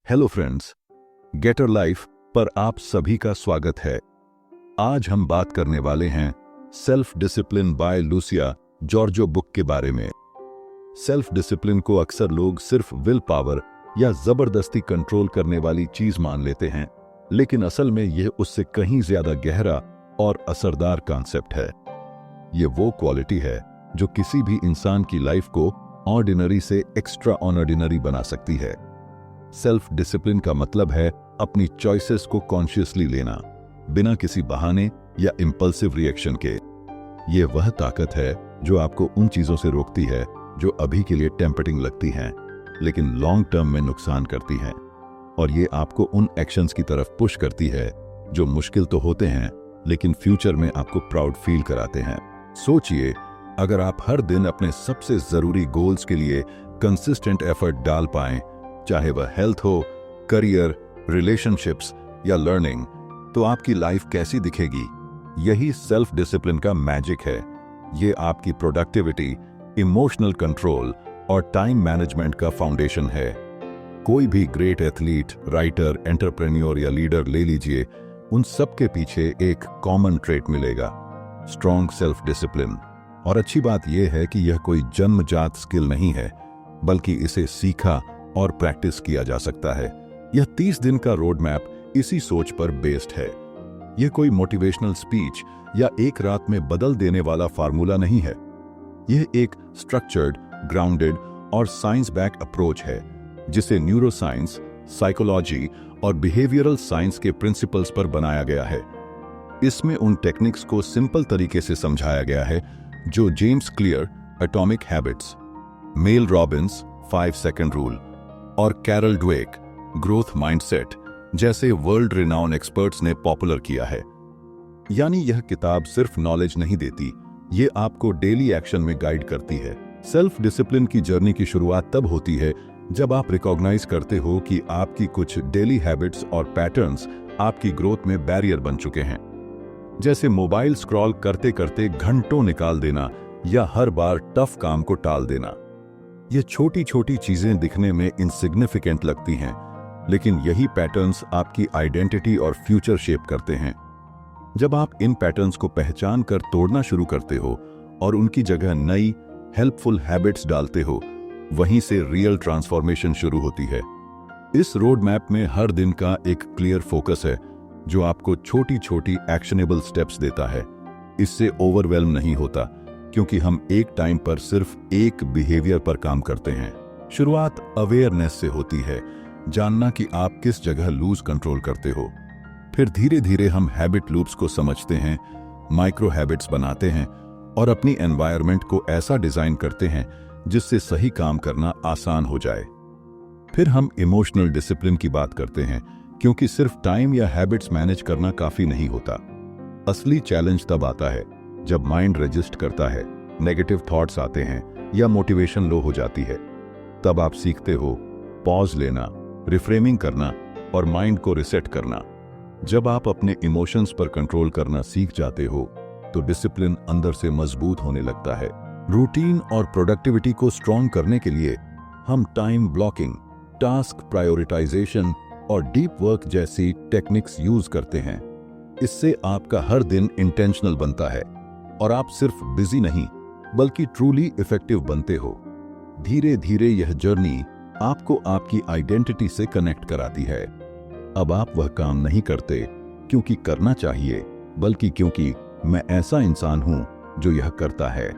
Hello friends, गेटर life पर आप सभी का स्वागत है। आज हम बात करने वाले हैं self discipline by Lucia Giorgio book के बारे में। सेल्फ डिसिप्लिन को अक्सर लोग सिर्फ विल पावर या जबरदस्ती कंट्रोल करने वाली चीज मान लेते हैं, लेकिन असल में यह उससे कहीं ज्यादा गहरा और असरदार कॉन्सेप्ट है। यह वो क्वालिटी है जो किसी भी इंसान की लाइफ को ऑर्डिनरी से एक्स्ट्रा ऑर्डिनरी बना सकती है। सेल्फ डिसिप्लिन का मतलब है अपनी चॉइसेस को कॉन्शियसली लेना, बिना किसी बहाने या इंपल्सिव रिएक्शन के। यह वह ताकत है जो आपको उन चीजों से रोकती है जो अभी के लिए टेम्पटिंग लगती हैं, लेकिन लॉन्ग टर्म में नुकसान करती हैं। और ये आपको उन एक्शंस की तरफ पुश करती है जो मुश्किल तो होते हैं, लेकिन फ्यूचर में आपको प्राउड फील कराते हैं। सोचिए, अगर आप हर दिन अपने सबसे जरूरी गोल्स के लिए कंसिस्टेंट एफर्ट डाल पाएं, चाहे वह हेल्थ हो, करियर, रिलेशनशिप्स या लर्निंग, तो आपकी लाइफ कैसी दिखेगी? यही सेल्फ डिसिप्लिन का मैजिक है। ये आपकी प्रोडक्टिविटी, इमोशनल कंट्रोल और टाइम मैनेजमेंट का फाउंडेशन है। कोई भी ग्रेट एथलीट, राइटर, एंटरप्रेन्योर या लीडर ले लीजिए, उन सब के पीछे एक कॉमन ट्रेट मिलेगा, स्ट्रॉन्ग सेल्फ डिसिप्लिन। और अच्छी बात यह है कि यह कोई जन्मजात स्किल नहीं है, बल्कि इसे सीखा और प्रैक्टिस किया जा सकता है। यह 30 दिन का रोड मैप इसी सोच पर बेस्ड है। यह कोई मोटिवेशनल स्पीच या एक रात में बदल देने वाला फार्मूला नहीं है। यह एक स्ट्रक्चर्ड, ग्राउंडेड और साइंस बैक अप्रोच है, जिसे न्यूरोसाइंस, साइकोलॉजी और बिहेवियरल साइंस के प्रिंसिपल्स पर बनाया गया है। इसमें उन टेक्निक्स को सिंपल तरीके से समझाया गया है जो James clear, atomic habits, Mel Robbins, 5 second rule और कैरल ड्वेक, ग्रोथ माइंडसेट जैसे वर्ल्ड रिनाउंड एक्सपर्ट्स ने पॉपुलर किया है। यानी यह किताब सिर्फ नॉलेज नहीं देती, ये आपको डेली एक्शन में गाइड करती है। सेल्फ डिसिप्लिन की जर्नी की शुरुआत तब होती है जब आप रिकॉग्नाइज करते हो कि आपकी कुछ डेली हैबिट्स और पैटर्न्स आपकी ग्रोथ में बैरियर बन चुके हैं। जैसे मोबाइल स्क्रॉल करते करते घंटों निकाल देना या हर बार टफ काम को टाल देना। ये छोटी छोटी चीजें दिखने में इनसिग्निफिकेंट लगती हैं, लेकिन यही पैटर्न्स आपकी आइडेंटिटी और फ्यूचर शेप करते हैं। जब आप इन पैटर्न्स को पहचान कर तोड़ना शुरू करते हो और उनकी जगह नई हेल्पफुल हैबिट्स डालते हो, वहीं से रियल ट्रांसफॉर्मेशन शुरू होती है। इस रोड मैप में हर दिन का एक क्लियर फोकस है जो आपको छोटी छोटी एक्शनेबल स्टेप्स देता है। इससे ओवरवेल्म नहीं होता, क्योंकि हम एक टाइम पर सिर्फ एक बिहेवियर पर काम करते हैं। शुरुआत अवेयरनेस से होती है, जानना कि आप किस जगह लूज कंट्रोल करते हो। फिर धीरे धीरे हम हैबिट लूप्स को समझते हैं, माइक्रो हैबिट्स बनाते हैं और अपनी एनवायरनमेंट को ऐसा डिजाइन करते हैं जिससे सही काम करना आसान हो जाए। फिर हम इमोशनल डिसिप्लिन की बात करते हैं, क्योंकि सिर्फ टाइम या हैबिट्स मैनेज करना काफी नहीं होता। असली चैलेंज तब आता है जब माइंड रजिस्ट करता है, नेगेटिव थॉट्स आते हैं या मोटिवेशन लो हो जाती है। तब आप सीखते हो पॉज लेना, रिफ्रेमिंग करना और माइंड को रिसेट करना। जब आप अपने इमोशंस पर कंट्रोल करना सीख जाते हो, तो डिसिप्लिन अंदर से मजबूत होने लगता है। रूटीन और प्रोडक्टिविटी को स्ट्रॉन्ग करने के लिए हम टाइम ब्लॉकिंग, टास्क प्रायोरिटाइजेशन और डीप वर्क जैसी टेक्निक्स यूज करते हैं। इससे आपका हर दिन इंटेंशनल बनता है और आप सिर्फ बिजी नहीं, बल्कि ट्रूली इफेक्टिव बनते हो। धीरे धीरे यह जर्नी आपको आपकी आइडेंटिटी से कनेक्ट कराती है। अब आप वह काम नहीं करते क्योंकि करना चाहिए, बल्कि क्योंकि मैं ऐसा इंसान हूं जो यह करता है।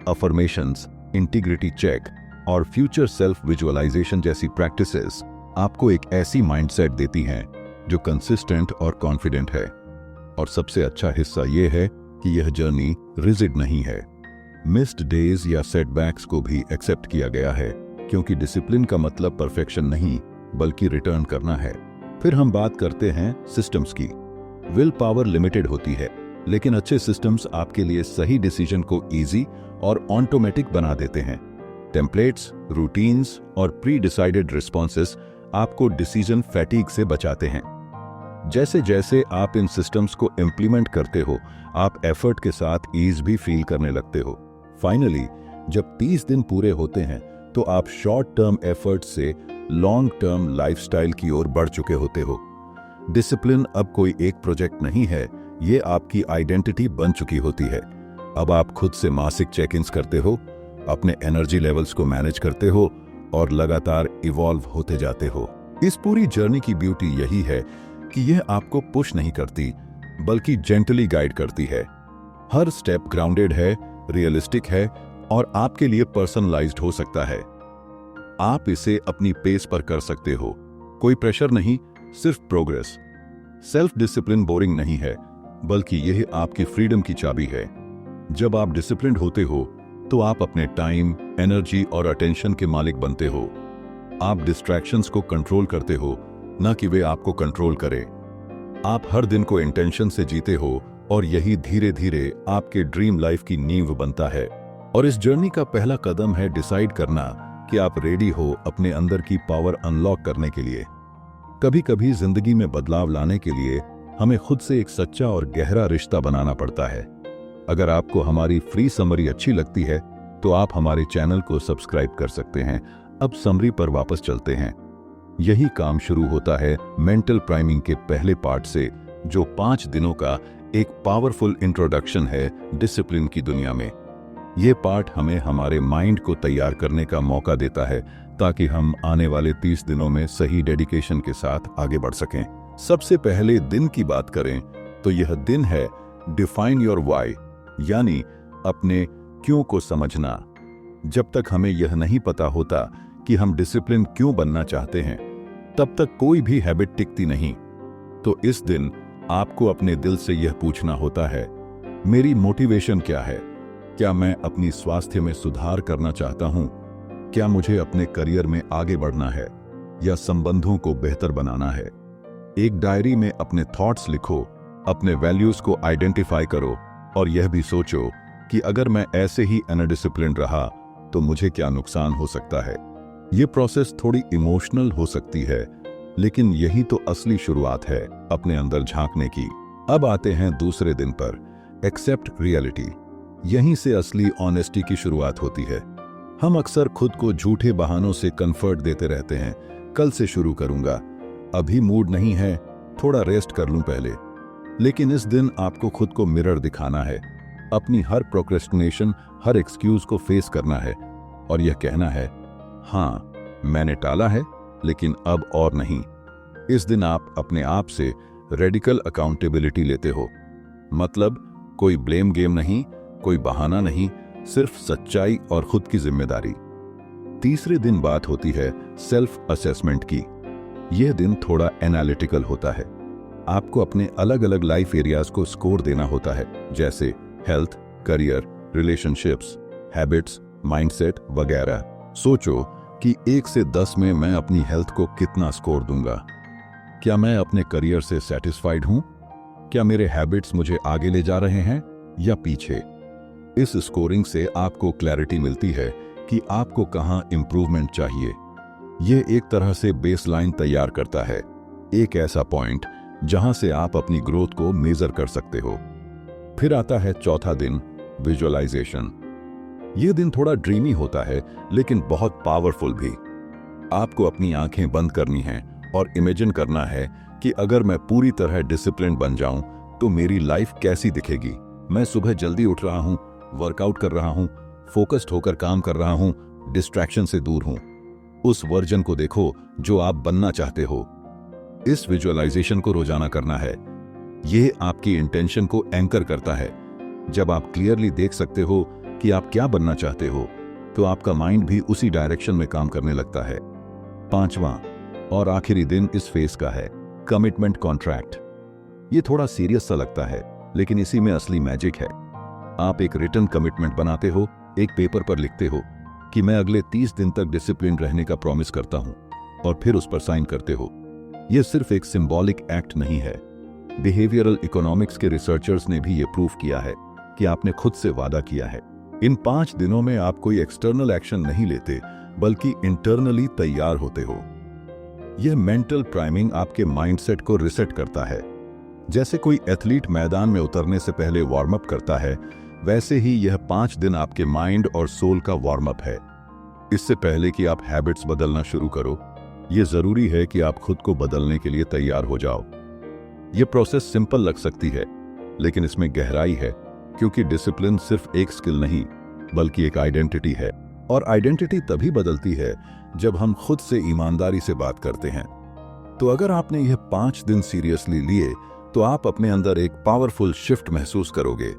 अफर्मेशंस, इंटीग्रिटी चेक और फ्यूचर सेल्फ विजुअलाइजेशन जैसी प्रैक्टिसेस आपको एक ऐसी माइंडसेट देती हैं जो कंसिस्टेंट और कॉन्फिडेंट है। और सबसे अच्छा हिस्सा यह है कि यह जर्नी रिजिड नहीं है। मिस्ड डेज या सेटबैक्स को भी एक्सेप्ट किया गया है, क्योंकि डिसिप्लिन का मतलब परफेक्शन नहीं, बल्कि रिटर्न करना है। फिर हम बात करते हैं सिस्टम्स की। विल पावर लिमिटेड होती है, लेकिन अच्छे सिस्टम्स आपके लिए सही डिसीजन को इजी और ऑटोमेटिक बना देते हैं। टेम्पलेट्स, रूटीन्स और प्री डिसाइडेड रिस्पॉन्सेस आपको डिसीजन फैटीग से बचाते हैं। जैसे जैसे आप इन सिस्टम्स को इम्प्लीमेंट करते हो, आप एफर्ट के साथ ईज भी फील करने लगते हो। फाइनली, जब 30 दिन पूरे होते हैं, तो आप शॉर्ट टर्म एफर्ट से लॉन्ग टर्म लाइफस्टाइल की ओर बढ़ चुके होते हो। डिसिप्लिन अब कोई एक प्रोजेक्ट नहीं है, ये आपकी आइडेंटिटी बन चुकी होती है। अब आप खुद से मासिक चेक इन्स करते हो, अपने एनर्जी लेवल्स को मैनेज करते हो और लगातार इवॉल्व होते जाते हो। इस पूरी जर्नी की ब्यूटी यही है कि यह आपको पुश नहीं करती, बल्कि जेंटली गाइड करती है। हर स्टेप ग्राउंडेड है, रियलिस्टिक है और आपके लिए पर्सनलाइज्ड हो सकता है। आप इसे अपनी पेस पर कर सकते हो, कोई प्रेशर नहीं, सिर्फ प्रोग्रेस। सेल्फ डिसिप्लिन बोरिंग नहीं है, बल्कि यह आपकी फ्रीडम की चाबी है। जब आप डिसिप्लिन्ड होते हो तो आप अपने टाइम, एनर्जी और अटेंशन के मालिक बनते हो। आप डिस्ट्रैक्शंस को कंट्रोल करते हो, ना कि वे आपको कंट्रोल करें। आप हर दिन को इंटेंशन से जीते हो और यही धीरे धीरे आपके ड्रीम लाइफ की नींव बनता है। और इस जर्नी का पहला कदम है डिसाइड करना कि आप रेडी हो अपने अंदर की पावर अनलॉक करने के लिए। कभी कभी जिंदगी में बदलाव लाने के लिए हमें खुद से एक सच्चा और गहरा रिश्ता बनाना पड़ता है। अगर आपको हमारी फ्री समरी अच्छी लगती है तो आप हमारे चैनल को सब्सक्राइब कर सकते हैं। अब समरी पर वापस चलते हैं। यही काम शुरू होता है मेंटल प्राइमिंग के पहले पार्ट से, जो 5 दिनों का एक पावरफुल इंट्रोडक्शन है डिसिप्लिन की दुनिया में। ये पार्ट हमें हमारे माइंड को तैयार करने का मौका देता है ताकि हम आने वाले 30 दिनों में सही डेडिकेशन के साथ आगे बढ़ सकें। सबसे पहले दिन की बात करें तो यह दिन है डिफाइन योर व्हाई, यानी अपने क्यों को समझना। जब तक हमें यह नहीं पता होता कि हम डिसिप्लिन क्यों बनना चाहते हैं, तब तक कोई भी हैबिट टिकती नहीं। तो इस दिन आपको अपने दिल से यह पूछना होता है, मेरी मोटिवेशन क्या है? क्या मैं अपनी स्वास्थ्य में सुधार करना चाहता हूं? क्या मुझे अपने करियर में आगे बढ़ना है या संबंधों को बेहतर बनाना है? एक डायरी में अपने थॉट्स लिखो, अपने वैल्यूज को आइडेंटिफाई करो और यह भी सोचो कि अगर मैं ऐसे ही अनडिसिप्लिन्ड रहा तो मुझे क्या नुकसान हो सकता है। ये प्रोसेस थोड़ी इमोशनल हो सकती है, लेकिन यही तो असली शुरुआत है अपने अंदर झांकने की। अब आते हैं दूसरे दिन पर, एक्सेप्ट रियलिटी। यहीं से असली ऑनेस्टी की शुरुआत होती है। हम अक्सर खुद को झूठे बहानों से कंफर्ट देते रहते हैं, कल से शुरू करूंगा, अभी मूड नहीं है, थोड़ा रेस्ट कर लूं पहले। लेकिन इस दिन आपको खुद को मिरर दिखाना है, अपनी हर प्रोक्रेस्टिनेशन, हर एक्सक्यूज को फेस करना है और यह कहना है, हाँ मैंने टाला है लेकिन अब और नहीं। इस दिन आप अपने आप से रेडिकल अकाउंटेबिलिटी लेते हो। मतलब कोई ब्लेम गेम नहीं, कोई बहाना नहीं, सिर्फ सच्चाई और खुद की जिम्मेदारी। तीसरे दिन बात होती है सेल्फ असेसमेंट की। यह दिन थोड़ा एनालिटिकल होता है। आपको अपने अलग अलग लाइफ एरियाज को स्कोर देना होता है, जैसे health, career, relationships, habits, mindset वगैरह। सोचो कि 1 से 10 में मैं अपनी हेल्थ को कितना स्कोर दूंगा। क्या मैं अपने करियर से सेटिस्फाइड हूं? क्या मेरे हैबिट्स मुझे आगे ले जा रहे हैं या पीछे? इस स्कोरिंग से आपको क्लैरिटी मिलती है कि आपको कहां इंप्रूवमेंट चाहिए। यह एक तरह से बेसलाइन तैयार करता है, एक ऐसा पॉइंट जहां से आप अपनी ग्रोथ को मेजर कर सकते हो। फिर आता है चौथा दिन, विजुअलाइजेशन। यह दिन थोड़ा ड्रीमी होता है लेकिन बहुत पावरफुल भी। आपको अपनी आंखें बंद करनी हैं और इमेजिन करना है कि अगर मैं पूरी तरह डिसिप्लिन बन जाऊं तो मेरी लाइफ कैसी दिखेगी। मैं सुबह जल्दी उठ रहा हूं, वर्कआउट कर रहा हूं, फोकस्ड होकर काम कर रहा हूं, डिस्ट्रैक्शन से दूर हूं। उस वर्जन को देखो जो आप बनना चाहते हो। इस विजुअलाइजेशन को रोजाना करना है। यह आपकी इंटेंशन को एंकर करता है। जब आप क्लियरली देख सकते हो कि आप क्या बनना चाहते हो, तो आपका माइंड भी उसी डायरेक्शन में काम करने लगता है। 5वां और आखिरी दिन इस फेज का है, कमिटमेंट कॉन्ट्रैक्ट। ये थोड़ा सीरियस सा लगता है, लेकिन इसी में असली मैजिक है। आप एक रिटन कमिटमेंट बनाते हो, एक पेपर पर लिखते हो कि मैं अगले 30 दिन तक डिसिप्लिन रहने का प्रॉमिस करता हूं, और फिर उस पर साइन करते हो। यह सिर्फ एक सिंबॉलिक एक्ट नहीं है। बिहेवियरल इकोनॉमिक्स के रिसर्चर्स ने भी यह प्रूव किया है कि आपने खुद से वादा किया है। इन 5 दिनों में आप कोई एक्सटर्नल एक्शन नहीं लेते, बल्कि इंटरनली तैयार होते हो। यह मेंटल प्राइमिंग आपके माइंडसेट को रिसेट करता है। जैसे कोई एथलीट मैदान में उतरने से पहले वार्म अप करता है, वैसे ही यह 5 दिन आपके माइंड और सोल का वार्म अप है। इससे पहले कि आप हैबिट्स बदलना शुरू करो, ये जरूरी है कि आप खुद को बदलने के लिए तैयार हो जाओ। ये प्रोसेस सिंपल लग सकती है, लेकिन इसमें गहराई है, क्योंकि डिसिप्लिन सिर्फ एक स्किल नहीं बल्कि एक आइडेंटिटी है। और आइडेंटिटी तभी बदलती है जब हम खुद से ईमानदारी से बात करते हैं। तो अगर आपने यह 5 दिन सीरियसली लिए तो आप अपने अंदर एक पावरफुल शिफ्ट महसूस करोगे।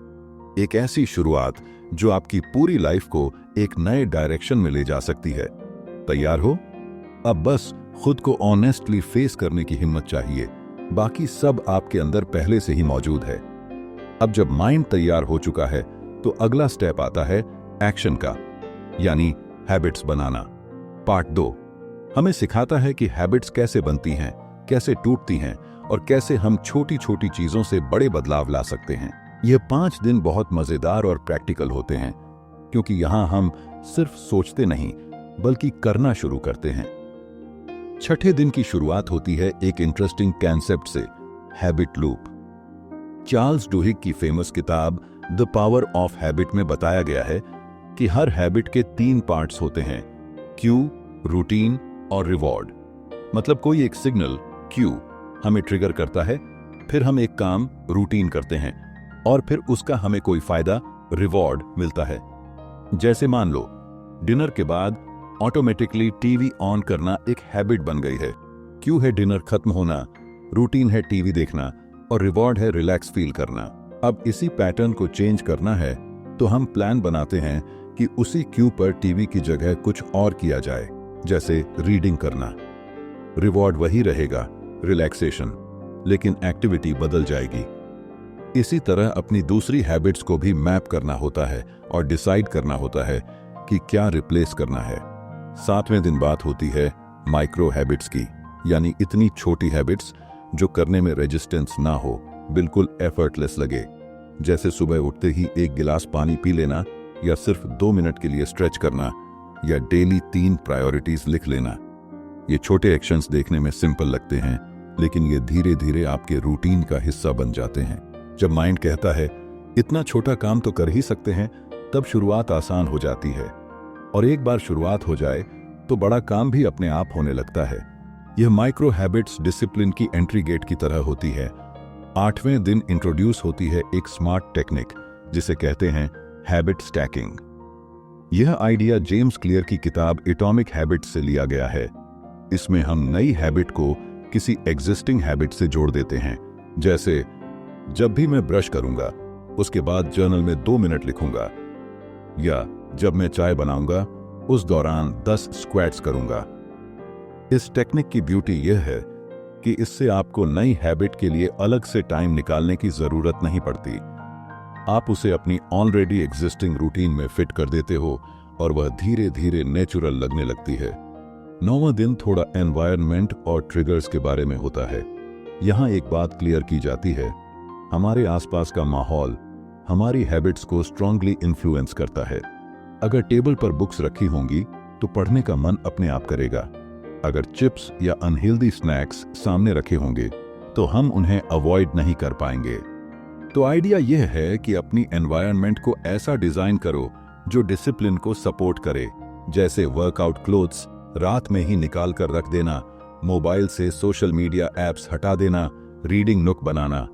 एक ऐसी शुरुआत जो आपकी पूरी लाइफ को एक नए डायरेक्शन में ले जा सकती है। तैयार हो? अब बस खुद को ऑनेस्टली फेस करने की हिम्मत चाहिए। बाकी सब आपके अंदर पहले से ही मौजूद है। अब जब माइंड तैयार हो चुका है तो अगला स्टेप आता है एक्शन का, यानी हैबिट्स बनाना। पार्ट 2 हमें सिखाता है कि हैबिट्स कैसे बनती हैं, कैसे टूटती हैं और कैसे हम छोटी छोटी चीजों से बड़े बदलाव ला सकते हैं। यह 5 दिन बहुत मजेदार और प्रैक्टिकल होते हैं, क्योंकि यहां हम सिर्फ सोचते नहीं बल्कि करना शुरू करते हैं। छठे दिन की शुरुआत होती है एक इंटरेस्टिंग कॉन्सेप्ट से, हैबिट लूप। चार्ल्स डुहिग की फेमस किताब द पावर ऑफ हैबिट में बताया गया है कि हर हैबिट के 3 पार्ट्स होते हैं, क्यू, रूटीन और रिवॉर्ड। मतलब कोई एक सिग्नल क्यू हमें ट्रिगर करता है, फिर हम एक काम रूटीन करते हैं और फिर उसका हमें कोई फायदा रिवॉर्ड मिलता है। जैसे मान लो डिनर के बाद ऑटोमेटिकली टीवी ऑन करना एक हैबिट बन गई है। क्यू है डिनर खत्म होना, रूटीन है टीवी देखना और रिवॉर्ड है रिलैक्स फील करना। अब इसी पैटर्न को चेंज करना है तो हम प्लान बनाते हैं कि उसी क्यू पर टीवी की जगह कुछ और किया जाए, जैसे रीडिंग करना। रिवॉर्ड वही रहेगा, रिलैक्सेशन, लेकिन एक्टिविटी बदल जाएगी। इसी तरह अपनी दूसरी हैबिट्स को भी मैप करना होता है और डिसाइड करना होता है कि क्या रिप्लेस करना है। 7वें दिन बात होती है माइक्रो हैबिट्स की, यानी इतनी छोटी हैबिट्स जो करने में रेजिस्टेंस ना हो, बिल्कुल एफर्टलेस लगे। जैसे सुबह उठते ही 1 गिलास पानी पी लेना, या सिर्फ 2 मिनट के लिए स्ट्रेच करना, या डेली 3 प्रायोरिटीज लिख लेना। ये छोटे एक्शंस देखने में सिंपल लगते हैं, लेकिन ये धीरे धीरे आपके रूटीन का हिस्सा बन जाते हैं। जब माइंड कहता है इतना छोटा काम तो कर ही सकते हैं, तब शुरुआत आसान हो जाती है। और एक बार शुरुआत हो जाए तो बड़ा काम भी अपने आप होने लगता है। यह माइक्रो हैबिट्स डिसिप्लिन की एंट्री गेट की तरह होती है। 8वें दिन इंट्रोड्यूस होती है एक स्मार्ट टेक्निक जिसे कहते हैं हैबिट स्टैकिंग। यह आइडिया जेम्स क्लियर की किताब एटॉमिक हैबिट्स से लिया गया है। इसमें हम नई हैबिट को किसी एग्जिस्टिंग हैबिट से जोड़ देते हैं। जैसे जब भी मैं ब्रश करूंगा उसके बाद जर्नल में 2 मिनट लिखूंगा, या जब मैं चाय बनाऊंगा उस दौरान 10 स्क्वैट्स करूंगा। इस टेक्निक की ब्यूटी यह है कि इससे आपको नई हैबिट के लिए अलग से टाइम निकालने की जरूरत नहीं पड़ती। आप उसे अपनी ऑलरेडी एग्जिस्टिंग रूटीन में फिट कर देते हो और वह धीरे धीरे नेचुरल लगने लगती है। 9वां दिन थोड़ा एनवायरनमेंट और ट्रिगर्स के बारे में होता है। यहाँ एक बात क्लियर की जाती है, हमारे आसपास का माहौल हमारी हैबिट्स को स्ट्रांगली इन्फ्लुएंस करता है। अगर टेबल पर बुक्स रखी होंगी तो पढ़ने का मन अपने आप करेगा। अगर चिप्स या अनहेल्दी स्नैक्स सामने रखे होंगे तो हम उन्हें अवॉइड नहीं कर पाएंगे। तो आइडिया यह है कि अपनी एनवायरनमेंट को ऐसा डिजाइन करो जो डिसिप्लिन को सपोर्ट करे। जैसे वर्कआउट क्लोथ्स रात में ही निकाल कर रख देना, मोबाइल से सोशल मीडिया एप्स हटा देना, रीडिंग नुक बनाना।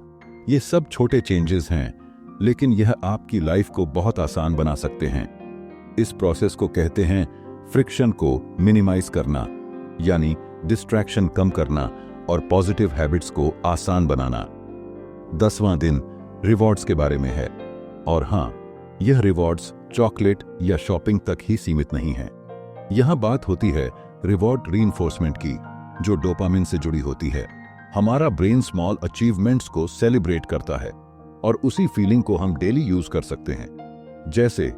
ये सब छोटे चेंजेस हैं, लेकिन यह आपकी लाइफ को बहुत आसान बना सकते हैं। इस प्रोसेस को कहते हैं फ्रिक्शन को मिनिमाइज करना, यानी डिस्ट्रैक्शन कम करना और पॉजिटिव हैबिट्स को आसान बनाना। 10वां दिन रिवॉर्ड्स के बारे में है। और हाँ, यह रिवॉर्ड्स चॉकलेट या शॉपिंग तक ही सीमित नहीं है। यहां बात होती है रिवॉर्ड रीइंफोर्समेंट की, जो डोपामिन से जुड़ी होती है। हमारा ब्रेन स्मॉल अचीवमेंट्स को सेलिब्रेट करता है और उसी फीलिंग को हम डेली यूज कर सकते हैं। जैसे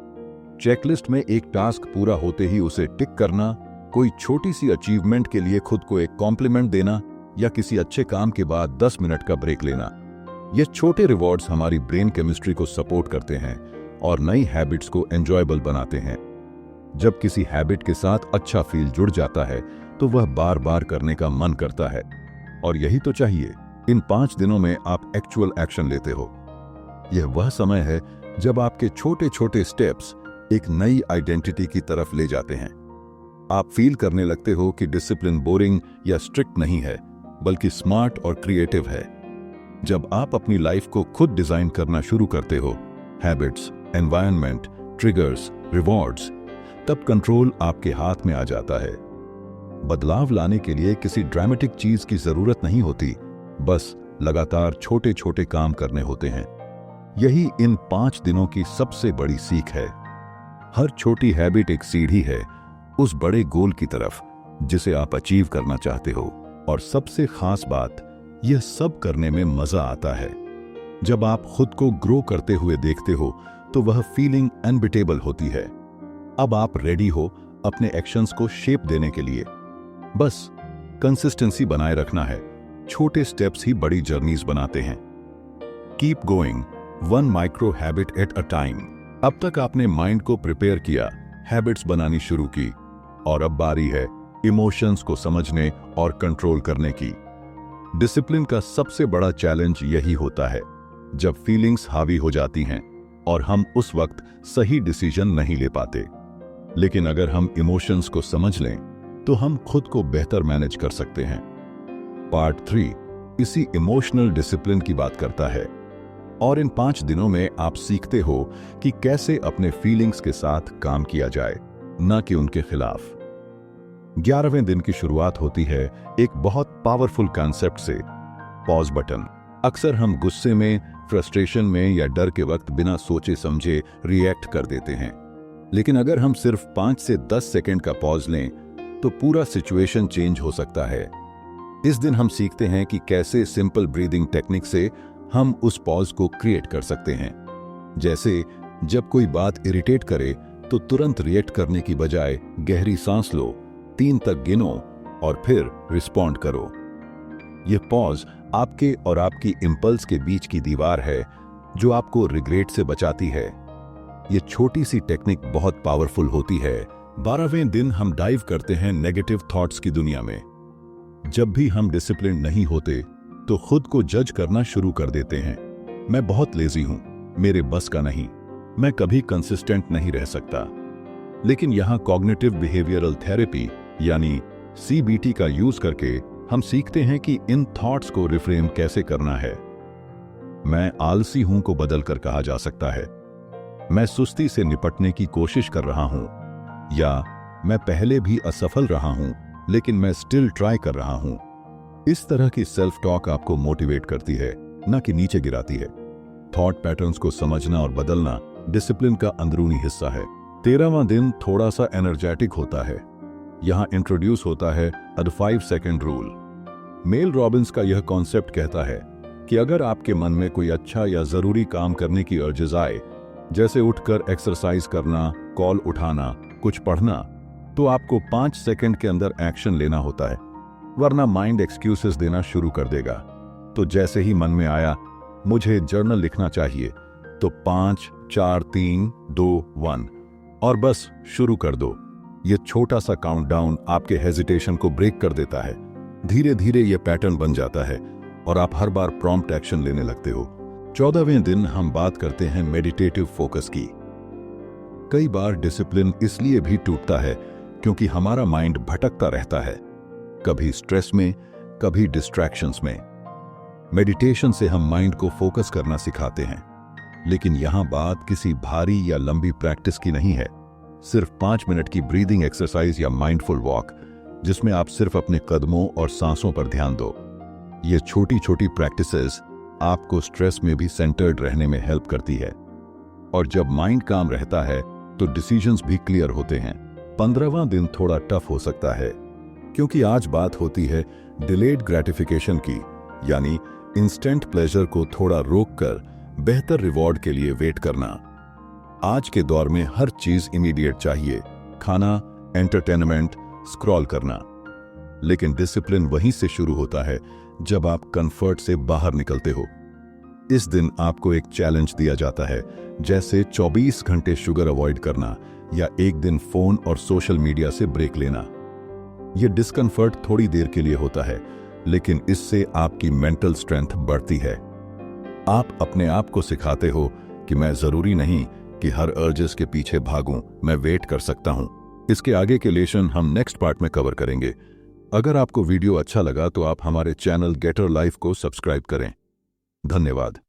चेकलिस्ट में एक टास्क पूरा होते ही उसे टिक करना, कोई छोटी सी अचीवमेंट के लिए खुद को एक कॉम्प्लीमेंट देना, या किसी अच्छे काम के बाद 10 मिनट का ब्रेक लेना। ये छोटे रिवॉर्ड्स हमारी ब्रेन केमिस्ट्री को सपोर्ट करते हैं और नई हैबिट्स को एंजॉयबल बनाते हैं। जब किसी हैबिट के साथ अच्छा फील जुड़ जाता है तो वह बार बार करने का मन करता है। और यही तो चाहिए। इन 5 दिनों में आप एक्चुअल एक्शन लेते हो। यह वह समय है जब आपके छोटे छोटे स्टेप्स एक नई आइडेंटिटी की तरफ ले जाते हैं। आप फील करने लगते हो कि डिसिप्लिन बोरिंग या स्ट्रिक्ट नहीं है, बल्कि स्मार्ट और क्रिएटिव है। जब आप अपनी लाइफ को खुद डिजाइन करना शुरू करते हो, हैबिट्स, एनवायरनमेंट, ट्रिगर्स, रिवॉर्ड्स, तब कंट्रोल आपके हाथ में आ जाता है। बदलाव लाने के लिए किसी ड्रामेटिक चीज की जरूरत नहीं होती, बस लगातार छोटे छोटे काम करने होते हैं। यही इन 5 दिनों की सबसे बड़ी सीख है। हर छोटी हैबिट एक सीढ़ी है उस बड़े गोल की तरफ जिसे आप अचीव करना चाहते हो। और सबसे खास बात, यह सब करने में मजा आता है। जब आप खुद को ग्रो करते हुए देखते हो तो वह फीलिंग अनबिटेबल होती है। अब आप रेडी हो अपने एक्शंस को शेप देने के लिए। बस कंसिस्टेंसी बनाए रखना है। छोटे स्टेप्स ही बड़ी जर्नीज बनाते हैं। Keep going, one micro habit at a time. अब तक आपने माइंड को प्रिपेयर किया, हैबिट्स बनानी शुरू की, और अब बारी है इमोशंस को समझने और कंट्रोल करने की। डिसिप्लिन का सबसे बड़ा चैलेंज यही होता है, जब फीलिंग्स हावी हो जाती हैं और हम उस वक्त सही डिसीजन नहीं ले पाते। लेकिन अगर हम इमोशंस को समझ लें तो हम खुद को बेहतर मैनेज कर सकते हैं। पार्ट 3 इसी इमोशनल डिसिप्लिन की बात करता है, और इन 5 दिनों में आप सीखते हो कि कैसे अपने फीलिंग्स के साथ काम किया जाए, न कि उनके खिलाफ। 11वें दिन की शुरुआत होती है एक बहुत पावरफुल कॉन्सेप्ट से, पॉज बटन। अक्सर हम गुस्से में, फ्रस्ट्रेशन में या डर के वक्त बिना सोचे समझे रिएक्ट कर देते हैं। लेकिन अगर हम सिर्फ 5 से 10 सेकंड का पॉज लें तो पूरा सिचुएशन चेंज हो सकता है। इस दिन हम सीखते हैं कि कैसे सिंपल ब्रीदिंग टेक्निक से हम उस पॉज को क्रिएट कर सकते हैं। जैसे जब कोई बात इरिटेट करे तो तुरंत रिएक्ट करने की बजाय गहरी सांस लो, 3 तक गिनो और फिर रिस्पॉन्ड करो। यह पॉज आपके और आपकी इंपल्स के बीच की दीवार है जो आपको रिग्रेट से बचाती है। यह छोटी सी टेक्निक बहुत पावरफुल होती है। 12वें दिन हम डाइव करते हैं नेगेटिव थॉट्स की दुनिया में। जब भी हम डिसिप्लिन नहीं होते तो खुद को जज करना शुरू कर देते हैं। मैं बहुत लेजी हूं, मेरे बस का नहीं, मैं कभी कंसिस्टेंट नहीं रह सकता। लेकिन यहां कॉग्निटिव बिहेवियरल थेरेपी यानी CBT का यूज करके हम सीखते हैं कि इन थॉट्स को रिफ्रेम कैसे करना है। मैं आलसी हूं को बदलकर कहा जा सकता है, मैं सुस्ती से निपटने की कोशिश कर रहा हूं, या मैं पहले भी असफल रहा हूं लेकिन मैं स्टिल ट्राई कर रहा हूं। इस तरह की सेल्फ टॉक आपको मोटिवेट करती है, न कि नीचे गिराती है। थॉट पैटर्न्स को समझना और बदलना डिसिप्लिन का अंदरूनी हिस्सा है। 13वां दिन थोड़ा सा एनर्जेटिक होता है। यहां इंट्रोड्यूस होता है the 5 second rule. Mel Robbins का यह कॉन्सेप्ट कहता है कि अगर आपके मन में कोई अच्छा या जरूरी काम करने की अर्जेस आए, जैसे उठकर एक्सरसाइज करना, कॉल उठाना, कुछ पढ़ना, तो आपको 5 सेकंड के अंदर एक्शन लेना होता है, वरना माइंड एक्सक्यूजेस देना शुरू कर देगा। तो जैसे ही मन में आया मुझे जर्नल लिखना चाहिए, तो 5, 4, 3, 2, 1 और बस शुरू कर दो। यह छोटा सा काउंटडाउन आपके हेजिटेशन को ब्रेक कर देता है। धीरे धीरे यह पैटर्न बन जाता है और आप हर बार प्रॉम्प्ट एक्शन लेने लगते हो। 14वें दिन हम बात करते हैं मेडिटेटिव फोकस की। कई बार डिसिप्लिन इसलिए भी टूटता है क्योंकि हमारा माइंड भटकता रहता है, कभी स्ट्रेस में, कभी डिस्ट्रैक्शंस में। मेडिटेशन से हम माइंड को फोकस करना सिखाते हैं, लेकिन यहां बात किसी भारी या लंबी प्रैक्टिस की नहीं है। सिर्फ 5 मिनट की ब्रीदिंग एक्सरसाइज या माइंडफुल वॉक, जिसमें आप सिर्फ अपने कदमों और सांसों पर ध्यान दो। ये छोटी छोटी प्रैक्टिसेस आपको स्ट्रेस में भी सेंटर्ड रहने में हेल्प करती है, और जब माइंड काम रहता है तो डिसीजंस भी क्लियर होते हैं। 15वां दिन थोड़ा टफ हो सकता है क्योंकि आज बात होती है डिलेड ग्रेटिफिकेशन की, यानी इंस्टेंट प्लेजर को थोड़ा रोककर बेहतर रिवॉर्ड के लिए वेट करना। आज के दौर में हर चीज इमीडिएट चाहिए, खाना, एंटरटेनमेंट, स्क्रॉल करना। लेकिन डिसिप्लिन वहीं से शुरू होता है जब आप कंफर्ट से बाहर निकलते हो। इस दिन आपको एक चैलेंज दिया जाता है, जैसे 24 घंटे शुगर अवॉइड करना या एक दिन फोन और सोशल मीडिया से ब्रेक लेना। यह डिस्कंफर्ट थोड़ी देर के लिए होता है, लेकिन इससे आपकी मेंटल स्ट्रेंथ बढ़ती है। आप अपने आप को सिखाते हो कि मैं जरूरी नहीं कि हर अर्जेस के पीछे भागूं, मैं वेट कर सकता हूं। इसके आगे के लेसन हम नेक्स्ट पार्ट में कवर करेंगे। अगर आपको वीडियो अच्छा लगा तो आप हमारे चैनल गेटर लाइफ को सब्सक्राइब करें। धन्यवाद।